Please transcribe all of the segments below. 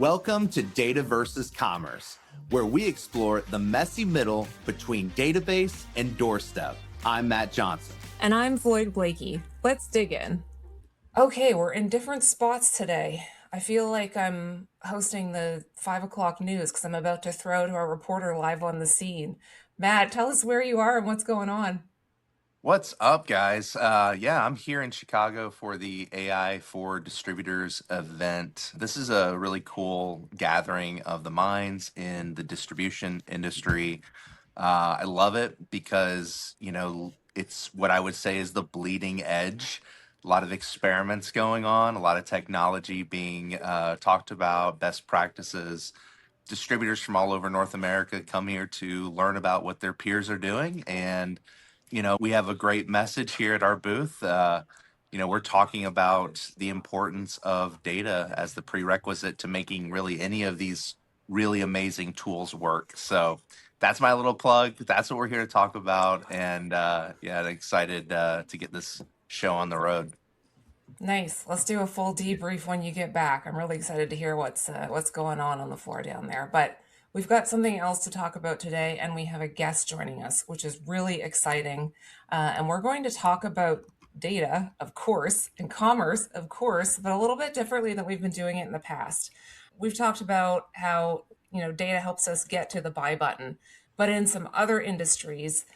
Welcome to Data versus Commerce, where we explore the messy middle between database and doorstep. I'm Matt Johnson. And I'm Floyd Blaikie. Let's dig in. Okay, we're in different spots today. I feel like I'm hosting the 5 o'clock news because I'm about to throw to our reporter live on the scene. Matt, tell us where you are and what's going on. What's up, guys? I'm here in Chicago for the AI for Distributors event. This is a really cool gathering of the minds in the distribution industry. I love it because, it's what I would say is the bleeding edge. A lot of experiments going on, a lot of technology being talked about, best practices. Distributors from all over North America come here to learn about what their peers are doing. And we have a great message here at our booth. We're talking about the importance of data as the prerequisite to making really any of these really amazing tools work. So that's my little plug. That's what we're here to talk about. And excited to get this show on the road. Nice. Let's do a full debrief when you get back. I'm really excited to hear what's going on the floor down there. But we've got something else to talk about today, and we have a guest joining us, which is really exciting. And we're going to talk about data, of course, and commerce, of course, but a little bit differently than we've been doing it in the past. We've talked about how data helps us get to the buy button, but in some other industries,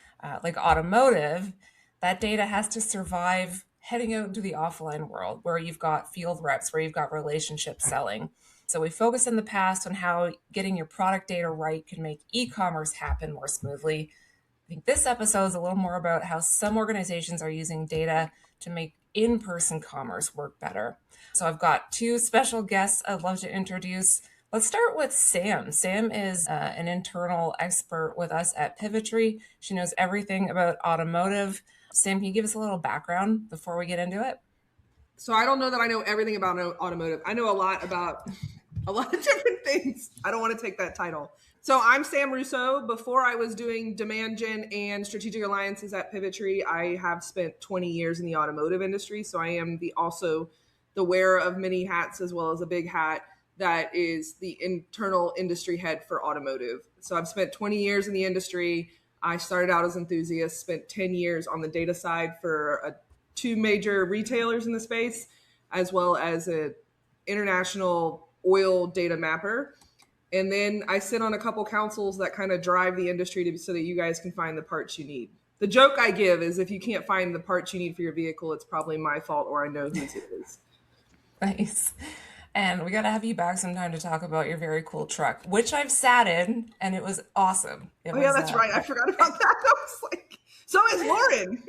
like automotive, that data has to survive heading out into the offline world where you've got field reps, where you've got relationship selling. So we focused in the past on how getting your product data right can make e-commerce happen more smoothly. I think this episode is a little more about how some organizations are using data to make in-person commerce work better. So I've got two special guests I'd love to introduce. Let's start with Sam. Sam is an internal expert with us at Pivotree. She knows everything about automotive. Sam, can you give us a little background before we get into it? So I don't know that I know everything about automotive. I know a lot about a lot of different things. I don't want to take that title. So I'm Sam Russo. Before I was doing demand gen and strategic alliances at Pivotree, I have spent 20 years in the automotive industry. So I am also the wearer of many hats as well as a big hat that is the internal industry head for automotive. So I've spent 20 years in the industry. I started out as an enthusiast, spent 10 years on the data side for two major retailers in the space, as well as an international oil data mapper. And then I sit on a couple councils that kind of drive the industry so that you guys can find the parts you need. The joke I give is if you can't find the parts you need for your vehicle, it's probably my fault or I know whose it is. Nice. And we got to have you back sometime to talk about your very cool truck, which I've sat in, and it was awesome. That's right. I forgot about that. I was like, so is Lauren.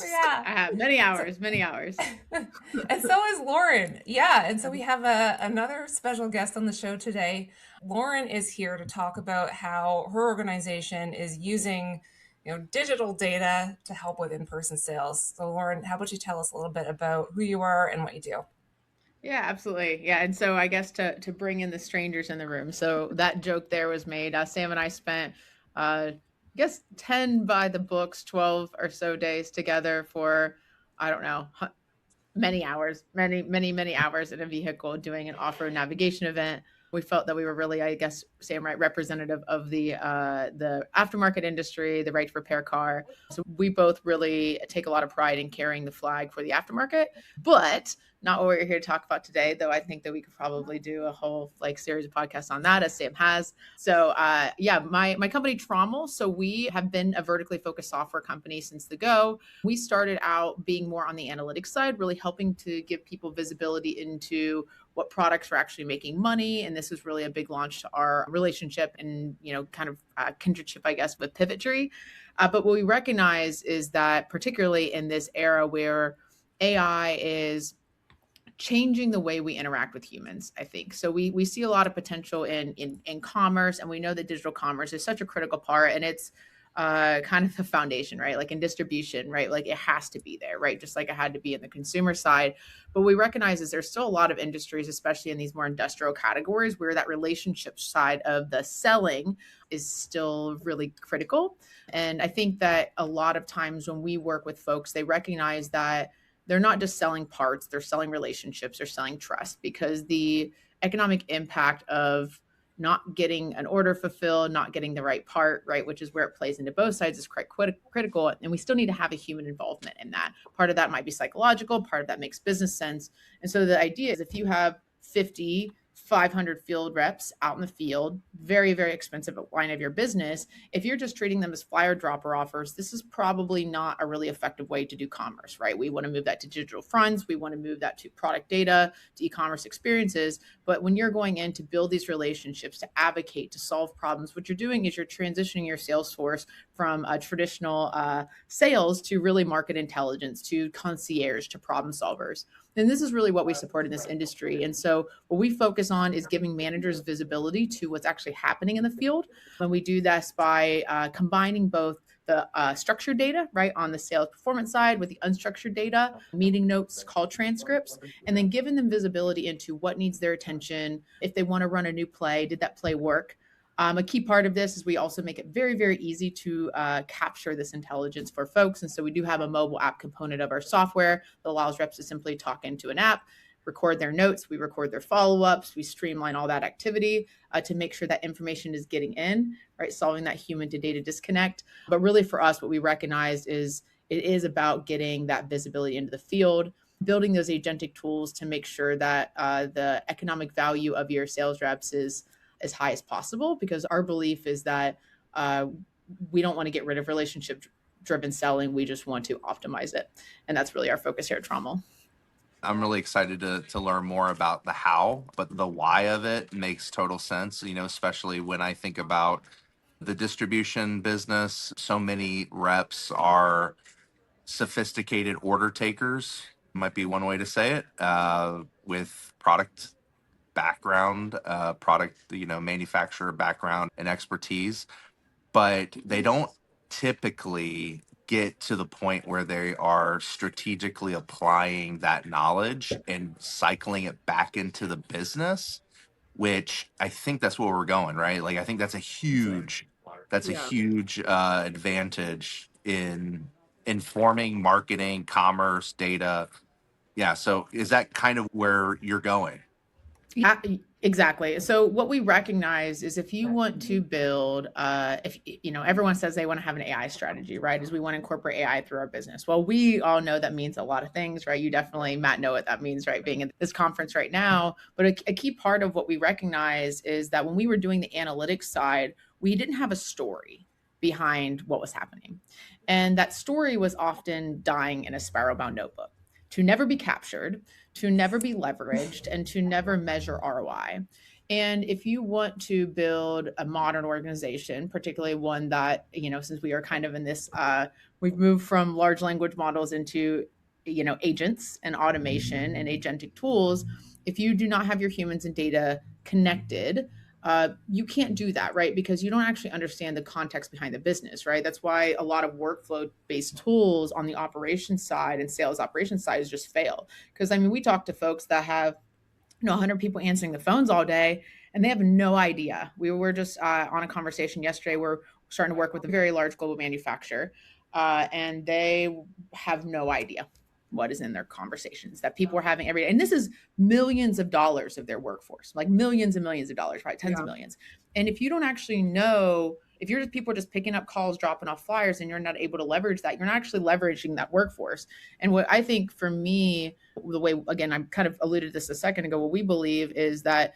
Yeah. Many hours. And so is Lauren. Yeah. And so we have another special guest on the show today. Lauren is here to talk about how her organization is using digital data to help with in-person sales. So Lauren, how about you tell us a little bit about who you are and what you do? Yeah, absolutely. Yeah. And so I guess to bring in the strangers in the room. So that joke there was made. Sam and I spent, 10 by the books, 12 or so days together for, I don't know, many hours in a vehicle doing an off-road navigation event. We felt that we were really, I guess, Sam, right, representative of the aftermarket industry, the right to repair car. So we both really take a lot of pride in carrying the flag for the aftermarket, but not what we're here to talk about today, though I think that we could probably do a whole series of podcasts on that, as Sam has. So my company Tromml. So we have been a vertically focused software company since the go. We started out being more on the analytics side, really helping to give people visibility into what products were actually making money. And this was really a big launch to our relationship and, kind of kindredship, I guess, with Pivotree. But what we recognize is that particularly in this era where AI is changing the way we interact with humans, I think. So we see a lot of potential in commerce, and we know that digital commerce is such a critical part, and it's kind of the foundation, right? Like in distribution, right? Like it has to be there, right? Just like it had to be in the consumer side. But we recognize is there's still a lot of industries, especially in these more industrial categories, where that relationship side of the selling is still really critical. And I think that a lot of times when we work with folks, they recognize that they're not just selling parts, they're selling relationships, they're selling trust, because the economic impact of not getting an order fulfilled, not getting the right part, right, which is where it plays into both sides, is quite critical. And we still need to have a human involvement in that. Part of that might be psychological, part of that makes business sense. And so the idea is if you have 50, 500 field reps out in the field, very, very expensive line of your business. If you're just treating them as flyer dropper offers, this is probably not a really effective way to do commerce, right? We want to move that to digital fronts. We want to move that to product data, to e-commerce experiences. But when you're going in to build these relationships, to advocate, to solve problems, what you're doing is you're transitioning your sales force from a traditional sales to really market intelligence, to concierge, to problem solvers. And this is really what we support in this industry. And so what we focus on is giving managers visibility to what's actually happening in the field. And we do this by combining both the structured data, right, on the sales performance side with the unstructured data, meeting notes, call transcripts, and then giving them visibility into what needs their attention. If they want to run a new play, did that play work? A key part of this is we also make it very, very easy to capture this intelligence for folks. And so we do have a mobile app component of our software that allows reps to simply talk into an app, record their notes, we record their follow-ups, we streamline all that activity to make sure that information is getting in, right? Solving that human to data disconnect. But really for us, what we recognize is it is about getting that visibility into the field, building those agentic tools to make sure that the economic value of your sales reps is as high as possible, because our belief is that we don't want to get rid of relationship driven selling. We just want to optimize it. And that's really our focus here at Tromml. I'm really excited to learn more about the how, but the why of it makes total sense, especially when I think about the distribution business. So many reps are sophisticated order takers, might be one way to say it, with product background, manufacturer background and expertise, but they don't typically get to the point where they are strategically applying that knowledge and cycling it back into the business, which I think that's where we're going, right? Like, I think that's a huge advantage in informing marketing, commerce, data. Yeah. So is that kind of where you're going? Yeah, exactly. So what we recognize is if you want to build, if everyone says they want to have an AI strategy, right? Is we want to incorporate AI through our business. Well, we all know that means a lot of things, right? You definitely, Matt, know what that means, right? Being at this conference right now. But a key part of what we recognize is that when we were doing the analytics side, we didn't have a story behind what was happening. And that story was often dying in a spiral-bound notebook to never be captured, to never be leveraged, and to never measure ROI. And if you want to build a modern organization, particularly one that, since we are kind of in this, we've moved from large language models into, agents and automation and agentic tools. If you do not have your humans and data connected, you can't do that, right? Because you don't actually understand the context behind the business, right? That's why a lot of workflow-based tools on the operations side and sales operations side just fail. Because we talk to folks that have 100 people answering the phones all day, and they have no idea. We were just on a conversation yesterday. We're starting to work with a very large global manufacturer, and they have no idea what is in their conversations that people are having every day. And this is millions of dollars of their workforce, like millions and millions of dollars, right? Tens of millions. And if you don't actually know, if you're just people just picking up calls, dropping off flyers, and you're not able to leverage that, you're not actually leveraging that workforce. And what I think for me, the way, again, I kind of alluded to this a second ago, what we believe is that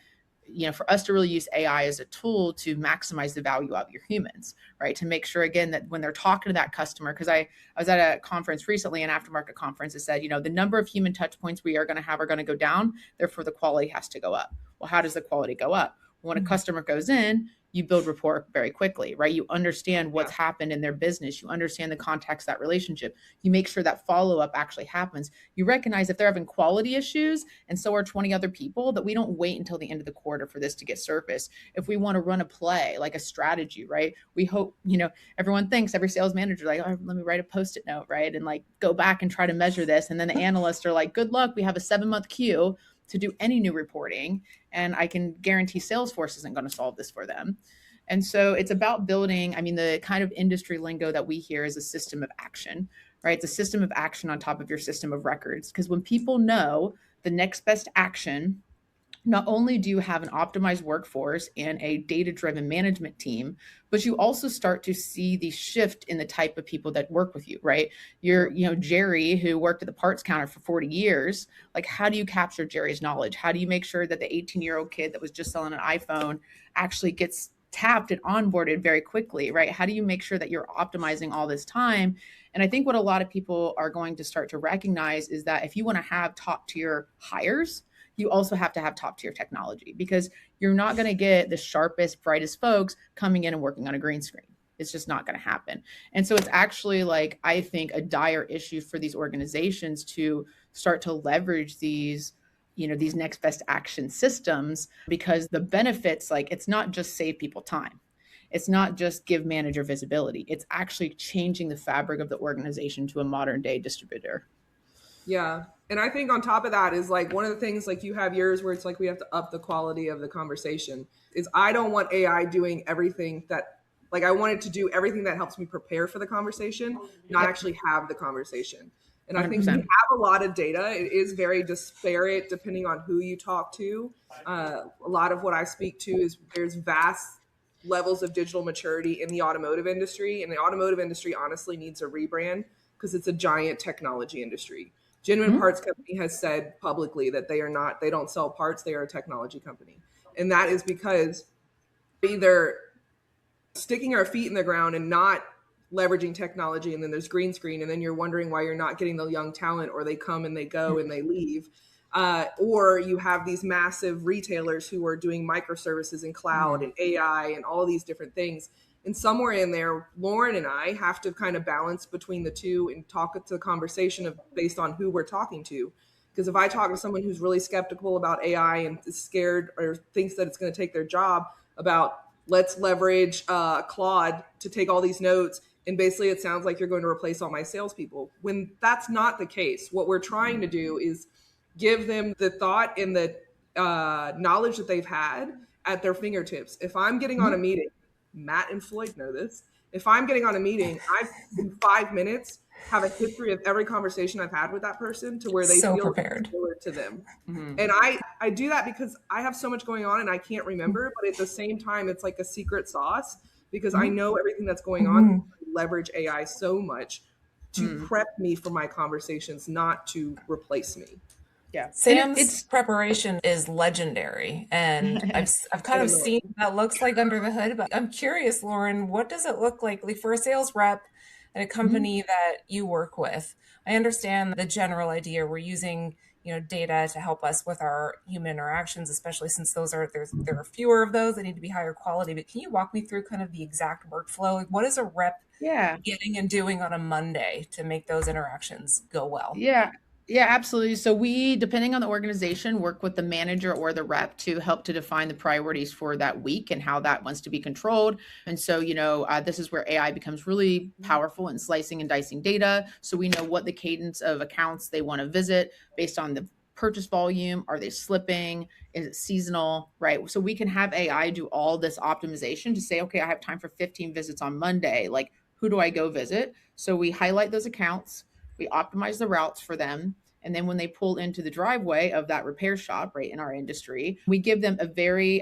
for us to really use AI as a tool to maximize the value of your humans, right? To make sure, again, that when they're talking to that customer, because I was at a conference recently, an aftermarket conference, that said, the number of human touch points we are going to have are going to go down. Therefore, the quality has to go up. Well, how does the quality go up? When a customer goes in, you build rapport very quickly, right? You understand what's happened in their business. You understand the context of that relationship. You make sure that follow-up actually happens. You recognize if they're having quality issues and so are 20 other people, that we don't wait until the end of the quarter for this to get surfaced. If we want to run a play, like a strategy, right? We hope, everyone thinks, every sales manager like, oh, let me write a Post-it note, right? And like go back and try to measure this. And then the analysts are like, good luck. We have a 7-month queue to do any new reporting. And I can guarantee Salesforce isn't going to solve this for them. And so it's about building, the kind of industry lingo that we hear is a system of action, right? It's a system of action on top of your system of records. Because when people know the next best action not only do you have an optimized workforce and a data-driven management team, but you also start to see the shift in the type of people that work with you, right? Jerry, who worked at the parts counter for 40 years, like, how do you capture Jerry's knowledge? How do you make sure that the 18-year-old kid that was just selling an iPhone actually gets tapped and onboarded very quickly, right? How do you make sure that you're optimizing all this time? And I think what a lot of people are going to start to recognize is that if you want to have top tier hires, you also have to have top tier technology, because you're not going to get the sharpest, brightest folks coming in and working on a green screen. It's just not going to happen. And so it's actually, like, I think, a dire issue for these organizations to start to leverage these next best action systems, because the benefits, like, it's not just save people time. It's not just give manager visibility. It's actually changing the fabric of the organization to a modern day distributor. Yeah. And I think on top of that is, like, one of the things, like, you have yours where it's like we have to up the quality of the conversation, is I don't want AI doing everything that, like, I want it to do everything that helps me prepare for the conversation, not actually have the conversation. And I think we 100%. have a lot of data. It is very disparate depending on who you talk to. A lot of what I speak to is there's vast levels of digital maturity in the automotive industry. And the automotive industry honestly needs a rebrand because it's a giant technology industry. Genuine Parts Company has said publicly that they don't sell parts, they are a technology company. And that is because either sticking our feet in the ground and not leveraging technology, and then there's green screen, and then you're wondering why you're not getting the young talent, or they come and they go and they leave. Or you have these massive retailers who are doing microservices and cloud and AI and all these different things. And somewhere in there, Lauren and I have to kind of balance between the two and talk to the conversation of based on who we're talking to. Because if I talk to someone who's really skeptical about AI and is scared or thinks that it's going to take their job, about let's leverage Claude to take all these notes, and basically it sounds like you're going to replace all my salespeople, when that's not the case. What we're trying to do is give them the thought and the knowledge that they've had at their fingertips. If I'm getting on a meeting, Matt and Floyd know this. If I'm getting on a meeting, I, in 5 minutes, have a history of every conversation I've had with that person to where they So feel prepared. similar to them. And I do that because I have so much going on and I can't remember, but at the same time, it's like a secret sauce because I know everything that's going on. Leverage AI so much to prep me for my conversations, not to replace me. Yeah. Sam's preparation is legendary, and I've kind of seen what that looks like under the hood, but I'm curious, Lauren, what does it look like for a sales rep at a company that you work with? I understand the general idea. We're using, data to help us with our human interactions, especially since there are fewer of those that need to be higher quality. But can you walk me through kind of the exact workflow? Like, what is a rep getting and doing on a Monday to make those interactions go well? Yeah, absolutely. So we, depending on the organization, work with the manager or the rep to help to define the priorities for that week and how that wants to be controlled. And so, this is where AI becomes really powerful in slicing and dicing data. So we know what the cadence of accounts they want to visit based on the purchase volume. Are they slipping? Is it seasonal? Right. So we can have AI do all this optimization to say, okay, I have time for 15 visits on Monday. Like, who do I go visit? So we highlight those accounts. We optimize the routes for them. And then when they pull into the driveway of that repair shop, right, in our industry, we give them a very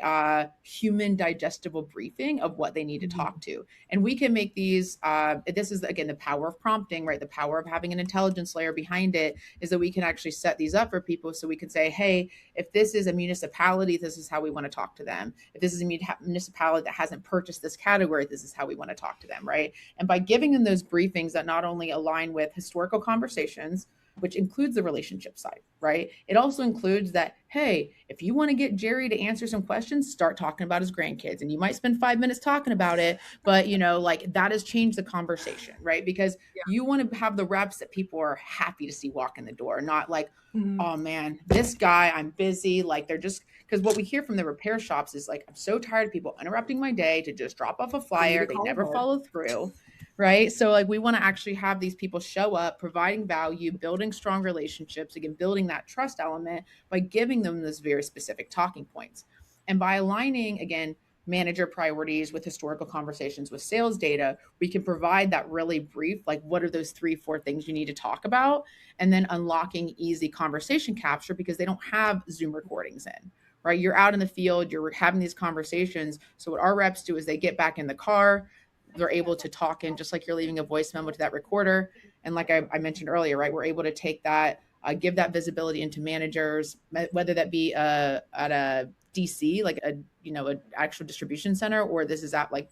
human digestible briefing of what they need to talk to. And we can make these, this is, again, the power of prompting, right? The power of having an intelligence layer behind it is that we can actually set these up for people. So we can say, hey, if this is a municipality, this is how we want to talk to them. If this is a municipality that hasn't purchased this category, this is how we want to talk to them, right? And by giving them those briefings that not only align with historical conversations, which includes the relationship side, right? It also includes that, hey, if you want to get Jerry to answer some questions, start talking about his grandkids. And you might spend 5 minutes talking about it, but that has changed the conversation, right? Because you want to have the reps that people are happy to see walk in the door, not like, oh man, this guy, I'm busy. Like, they're just, because what we hear from the repair shops is like, I'm so tired of people interrupting my day to just drop off a flyer. They never follow through. Right. So like, we want to actually have these people show up, providing value, building strong relationships, again, building that trust element by giving them those very specific talking points. And by aligning, again, manager priorities with historical conversations with sales data, we can provide that really brief, like, what are those 3-4 things you need to talk about? And then unlocking easy conversation capture because they don't have Zoom recordings in. right? You're out in the field, you're having these conversations. So what our reps do is they get back in the car, they're able to talk in just like you're leaving a voice memo to that recorder. And like I mentioned earlier, right, we're able to take that, give that visibility into managers, whether that be at a DC, like a, an actual distribution center, or this is at like,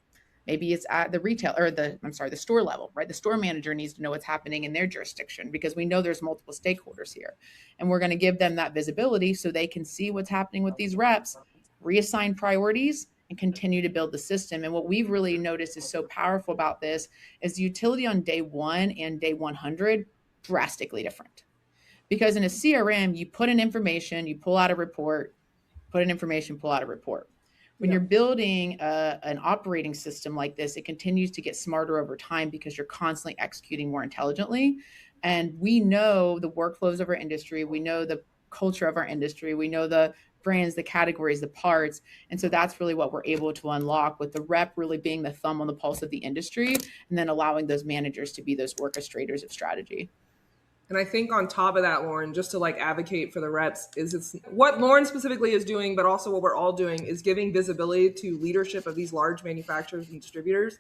maybe it's at the retail or the store level, right? The store manager needs to know what's happening in their jurisdiction because we know there's multiple stakeholders here. And we're going to give them that visibility so they can see what's happening with these reps, reassign priorities, and continue to build the system. And what we've really noticed is so powerful about this is the utility on day 1 and day 100 drastically different. Because in a CRM, you put in information, you pull out a report, put in information, pull out a report. When you're building an operating system like this, it continues to get smarter over time because you're constantly executing more intelligently. And we know the workflows of our industry. We know the culture of our industry. We know the brands, the categories, the parts. And so that's really what we're able to unlock, with the rep really being the thumb on the pulse of the industry, and then allowing those managers to be those orchestrators of strategy. And I think on top of that, Lauren, just to like advocate for the reps, is it's what Lauren specifically is doing, but also what we're all doing is giving visibility to leadership of these large manufacturers and distributors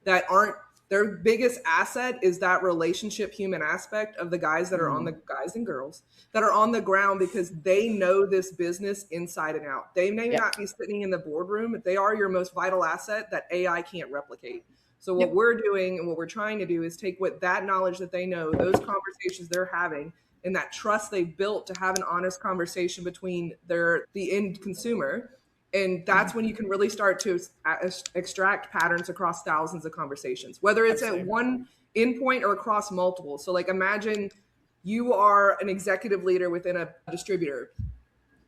that aren't, their biggest asset is that relationship human aspect of the guys that are on the guys and girls that are on the ground, because they know this business inside and out. They may not be sitting in the boardroom, but they are your most vital asset that AI can't replicate. So what we're doing and what we're trying to do is take what that knowledge that they know, those conversations they're having, and that trust they've built to have an honest conversation between the end consumer. And that's when you can really start to extract patterns across thousands of conversations, whether it's at one endpoint or across multiple. So like imagine you are an executive leader within a distributor,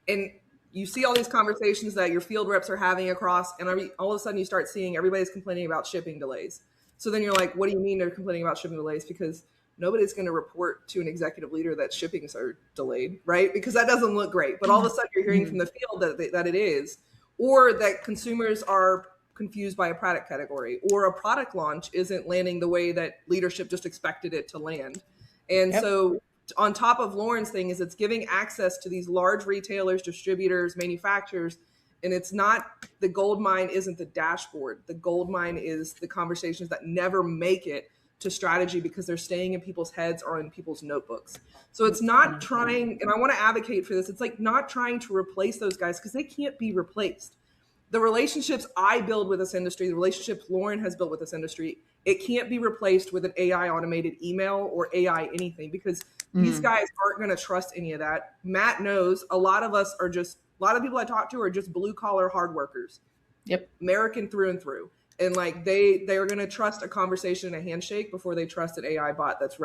and you see all these conversations that your field reps are having across, and all of a sudden you start seeing everybody's complaining about shipping delays. So then you're like, what do you mean they're complaining about shipping delays? Because nobody's going to report to an executive leader that shippings are delayed, right? Because that doesn't look great. But all of a sudden you're hearing from the field that it is, or that consumers are confused by a product category, or a product launch isn't landing the way that leadership just expected it to land. And so on top of Lauren's thing is it's giving access to these large retailers, distributors, manufacturers. And it's not, the gold mine isn't the dashboard. The gold mine is the conversations that never make it to strategy because they're staying in people's heads or in people's notebooks. So it's not trying, and I want to advocate for this, it's like not trying to replace those guys because they can't be replaced. The relationships I build with this industry, the relationships Lauren has built with this industry, it can't be replaced with an AI automated email or AI anything, because these guys aren't going to trust any of that. Matt knows a lot of people I talk to are just blue collar hard workers. American through and through. And like they are going to trust a conversation and a handshake before they trust an AI bot that's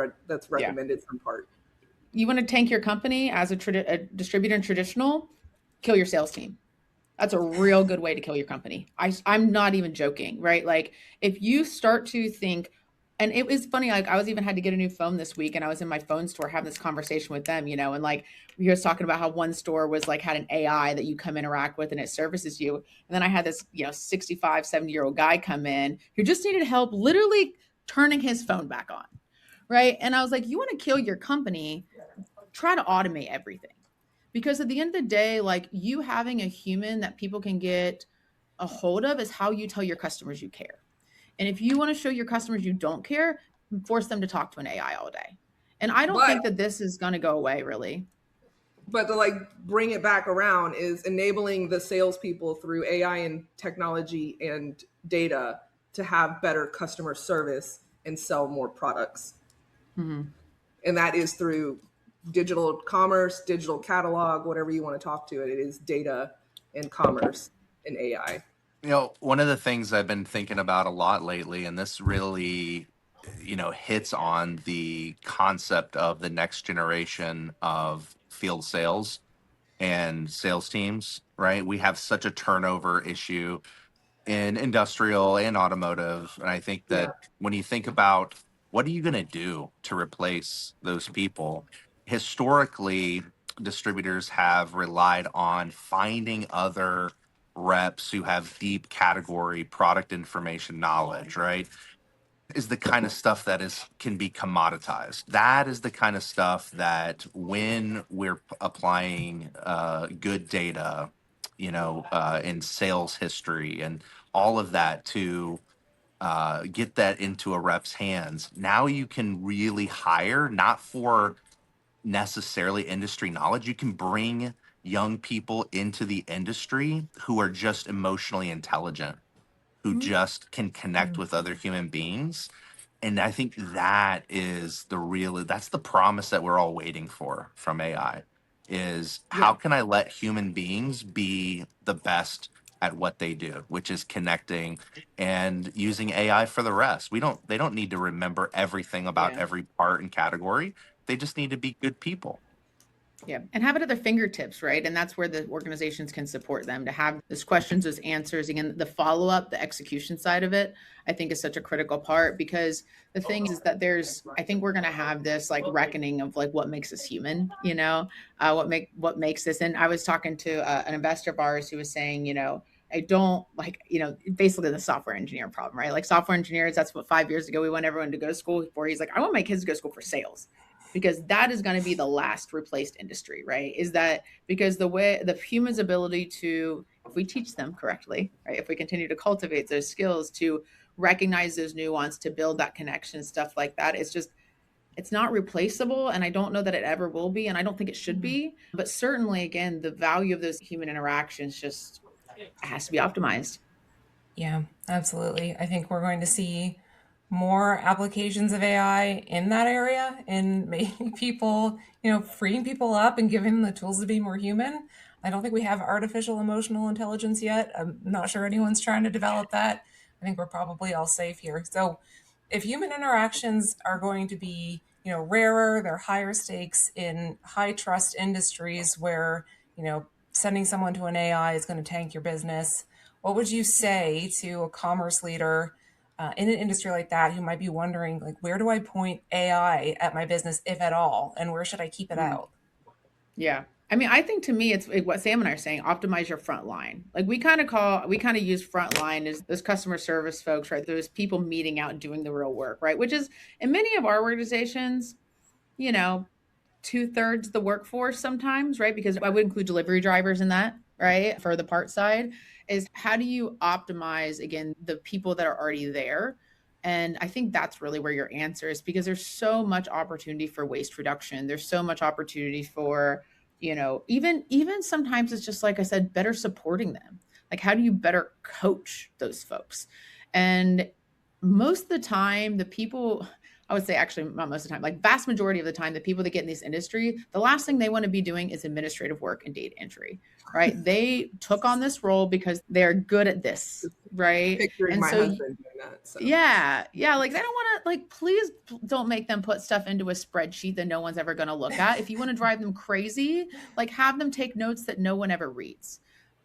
recommended some part. You want to tank your company as a distributor and traditional, kill your sales team. That's a real good way to kill your company. I'm not even joking, right? Like if you start to think, and it was funny, like I was even had to get a new phone this week, and I was in my phone store having this conversation with them, and like we was talking about how one store was like had an AI that you come interact with and it services you. And then I had this, 65, 70-year-old guy come in who just needed help literally turning his phone back on, right? And I was like, you want to kill your company, try to automate everything. Because at the end of the day, like you having a human that people can get a hold of is how you tell your customers you care. And if you want to show your customers you don't care, force them to talk to an AI all day. And I don't think that this is going to go away, really. But to like bring it back around is enabling the salespeople through AI and technology and data to have better customer service and sell more products. And that is through digital commerce, digital catalog, whatever you want to talk to it. It is data and commerce and AI. One of the things I've been thinking about a lot lately, and this really, hits on the concept of the next generation of field sales and sales teams, right? We have such a turnover issue in industrial and automotive. And I think that when you think about what are you going to do to replace those people, historically, distributors have relied on finding other reps who have deep category product information knowledge, right? Is the kind of stuff that can be commoditized. That is the kind of stuff that when we're applying good data in sales history and all of that to get that into a rep's hands. Now you can really hire, not for necessarily industry knowledge. You can bring young people into the industry who are just emotionally intelligent, who just can connect with other human beings. And I think that is that's the promise that we're all waiting for from AI, is how can I let human beings be the best at what they do, which is connecting, and using AI for the rest. They don't need to remember everything about every part and category. They just need to be good people. Yeah. And have it at their fingertips, right? And that's where the organizations can support them to have those questions, those answers. Again, the follow-up, the execution side of it, I think is such a critical part, because the thing is that I think we're going to have this like reckoning of like what makes us human, what makes this. And I was talking to an investor of ours who was saying, I don't like, basically the software engineer problem, right? Like software engineers, that's what 5 years ago, we want everyone to go to school for. He's like, I want my kids to go to school for sales, because that is going to be the last replaced industry, right? Is that because the human's ability to, if we teach them correctly, right? If we continue to cultivate those skills to recognize those nuance, to build that connection, stuff like that, it's not replaceable. And I don't know that it ever will be. And I don't think it should be, but certainly again, the value of those human interactions just has to be optimized. Yeah, absolutely. I think we're going to see more applications of AI in that area, in making people, freeing people up and giving them the tools to be more human. I don't think we have artificial emotional intelligence yet. I'm not sure anyone's trying to develop that. I think we're probably all safe here. So if human interactions are going to be, rarer, they're higher stakes in high trust industries where, sending someone to an AI is going to tank your business, what would you say to a commerce leader in an industry like that who might be wondering, like, where do I point AI at my business, if at all, and where should I keep it out? Yeah. I mean, I think to me, it's what Sam and I are saying, optimize your front line. Like we kind of use front line as those customer service folks, right? Those people meeting out and doing the real work, right? Which is in many of our organizations, 2/3 the workforce sometimes, right? Because I would include delivery drivers in that, right? For the part side, is how do you optimize, again, the people that are already there? And I think that's really where your answer is, because there's so much opportunity for waste reduction. There's so much opportunity for, even sometimes it's just, like I said, better supporting them. Like, how do you better coach those folks? And most of the time, the people, I would say actually not most of the time, like vast majority of the time, the people that get in this industry, the last thing they want to be doing is administrative work and data entry, right? They took on this role because they're good at this, right? Picturing my husband doing that. So. Yeah. Like they don't want to, like, please don't make them put stuff into a spreadsheet that no one's ever going to look at. If you want to drive them crazy, like have them take notes that no one ever reads.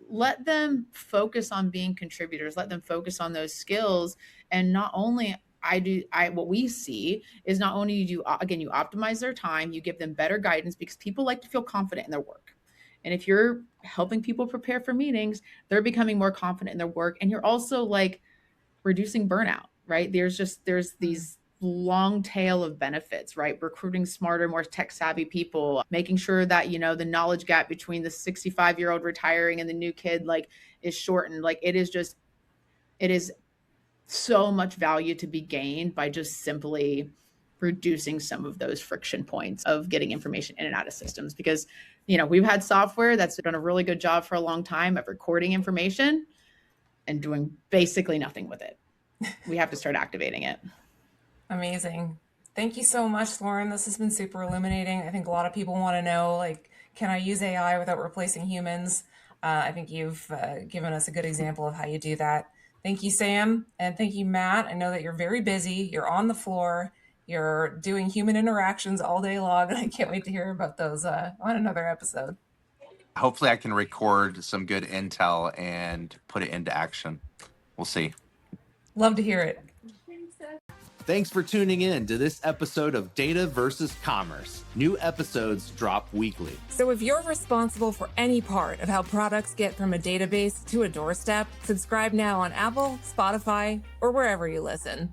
Let them focus on being contributors. Let them focus on those skills. And not only what we see is not only you optimize their time, you give them better guidance, because people like to feel confident in their work. And if you're helping people prepare for meetings, they're becoming more confident in their work. And you're also like reducing burnout, right? There's these long tail of benefits, right? Recruiting smarter, more tech savvy people, making sure that, the knowledge gap between the 65-year-old retiring and the new kid, like, is shortened. Like it is so much value to be gained by just simply reducing some of those friction points of getting information in and out of systems. Because, we've had software that's done a really good job for a long time of recording information and doing basically nothing with it. We have to start activating it. Amazing. Thank you so much, Lauren. This has been super illuminating. I think a lot of people want to know, like, can I use AI without replacing humans? I think you've given us a good example of how you do that. Thank you, Sam. And thank you, Matt. I know that you're very busy. You're on the floor. You're doing human interactions all day long. And I can't wait to hear about those on another episode. Hopefully I can record some good intel and put it into action. We'll see. Love to hear it. Thanks for tuning in to this episode of Data versus Commerce. New episodes drop weekly. So if you're responsible for any part of how products get from a database to a doorstep, subscribe now on Apple, Spotify, or wherever you listen.